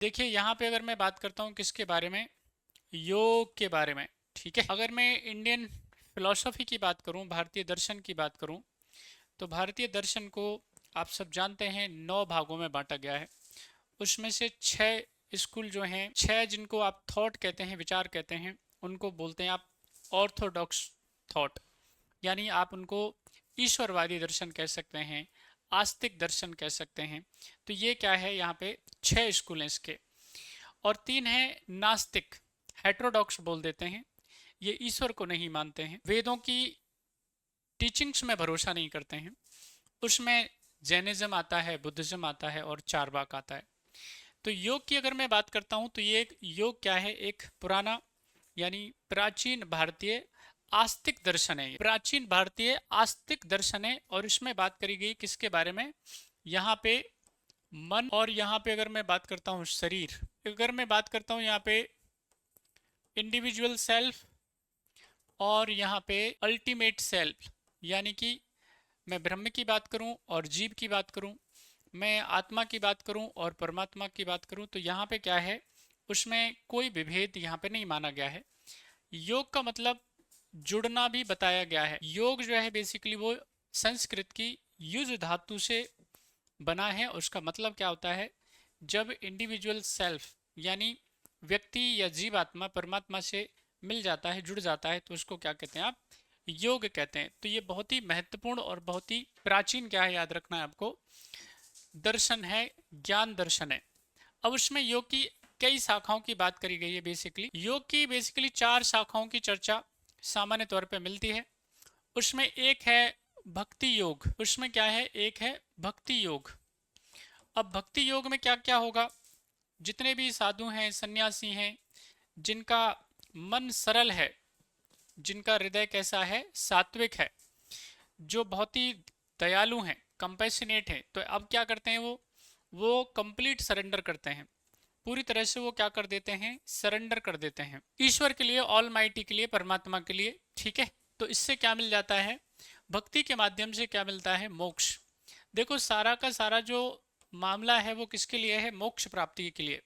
देखिए यहाँ पे अगर मैं बात करता हूँ किसके बारे में, योग के बारे में। ठीक है, अगर मैं इंडियन फिलॉसफी की बात करूँ, भारतीय दर्शन की बात करूँ, तो भारतीय दर्शन को आप सब जानते हैं 9 भागों में बांटा गया है। उसमें से 6 स्कूल जो हैं, 6 जिनको आप थॉट कहते हैं, विचार कहते हैं, उनको बोलते हैं आप ऑर्थोडॉक्स थॉट, यानी आप उनको ईश्वरवादी दर्शन कह सकते हैं, आस्तिक दर्शन कह सकते हैं। तो ये क्या है, यहाँ पे 6 स्कूल हैं इसके। और 3 है नास्तिक, हेट्रोडॉक्स बोल देते हैं, ये ईश्वर को नहीं मानते हैं, वेदों की टीचिंग्स में भरोसा नहीं करते हैं। उसमें जैनिज्म आता है, बुद्धिज्म आता है और चारवाक आता है। तो योग की अगर मैं बात करता हूँ तो ये योग क्या है, एक पुराना यानी प्राचीन भारतीय आस्तिक दर्शन है। प्राचीन भारतीय आस्तिक दर्शन है और इसमें बात करी गई किसके बारे में, यहाँ पे मन, और यहाँ पे अगर मैं बात करता हूँ शरीर, अगर मैं बात करता हूँ यहाँ पे इंडिविजुअल सेल्फ, और यहाँ पे अल्टीमेट सेल्फ, यानी कि मैं ब्रह्म की बात करूं और जीव की बात करूं, मैं आत्मा की बात करूं और परमात्मा की बात करूं, तो यहाँ पे क्या है, उसमें कोई विभेद यहाँ पे नहीं माना गया है। योग का मतलब जुड़ना भी बताया गया है। योग जो है बेसिकली वो संस्कृत की युज धातु से बना है। उसका मतलब क्या होता है, जब इंडिविजुअल सेल्फ यानी व्यक्ति या जीवात्मा परमात्मा से मिल जाता है, जुड़ जाता है, तो उसको क्या कहते हैं आप, योग कहते हैं। तो ये बहुत ही महत्वपूर्ण और बहुत ही प्राचीन क्या है, याद रखना है आपको, दर्शन है, ज्ञान दर्शन है। अब उसमें योग की कई शाखाओं की बात करी गई है। बेसिकली योग की बेसिकली 4 शाखाओं की चर्चा सामान्य तौर पे मिलती है। उसमें एक है भक्ति योग, उसमें क्या है, एक है भक्ति योग। अब भक्ति योग में क्या क्या होगा, जितने भी साधु हैं, सन्यासी हैं, जिनका मन सरल है, जिनका हृदय कैसा है, सात्विक है, जो बहुत ही दयालु हैं, कंपैशनेट हैं, तो अब क्या करते हैं, वो कंप्लीट सरेंडर करते हैं, पूरी तरह से वो क्या कर देते हैं, सरेंडर कर देते हैं ईश्वर के लिए, ऑल माइटी के लिए, परमात्मा के लिए। ठीक है, तो इससे क्या मिल जाता है, भक्ति के माध्यम से क्या मिलता है, मोक्ष। देखो सारा का सारा जो मामला है वो किसके लिए है, मोक्ष प्राप्ति के लिए,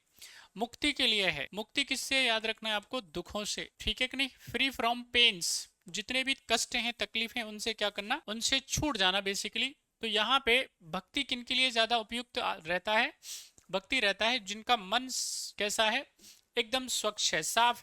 मुक्ति के लिए है। मुक्ति किससे, याद रखना है आपको, दुखों से। ठीक है कि नहीं, फ्री फ्रॉम पेन्स, जितने भी कष्ट हैं, तकलीफ हैं, उनसे क्या करना, उनसे छूट जाना बेसिकली। तो यहाँ पे भक्ति किन के लिए ज्यादा उपयुक्त रहता है, भक्ति रहता है जिनका मन कैसा है, एकदम स्वच्छ है, साफ है,